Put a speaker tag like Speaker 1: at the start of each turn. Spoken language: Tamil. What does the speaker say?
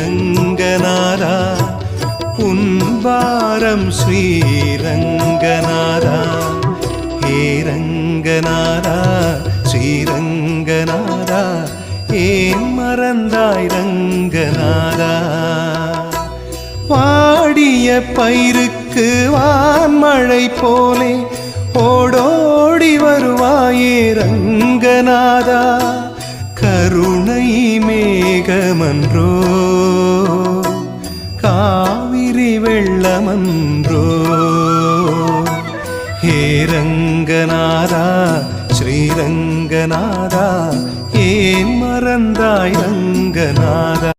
Speaker 1: ஸ்ரீரங்கநாதா உன்பாரம் ஸ்ரீரங்கநாதா ஹே ரங்கநாதா ஸ்ரீரங்கநாதா ஏன் மறந்தாய் ரங்கநாதா வாடிய பயிருக்கு வான்மழை போலே ஓடோடி வருவாயே ரங்கநாதா கருணை மேகமன்றோ காவிரி வெள்ளமன்றோ ஹே ரங்கநாதா ஸ்ரீரங்கநாதா ஏன் மறந்தாய் ரங்கநாதா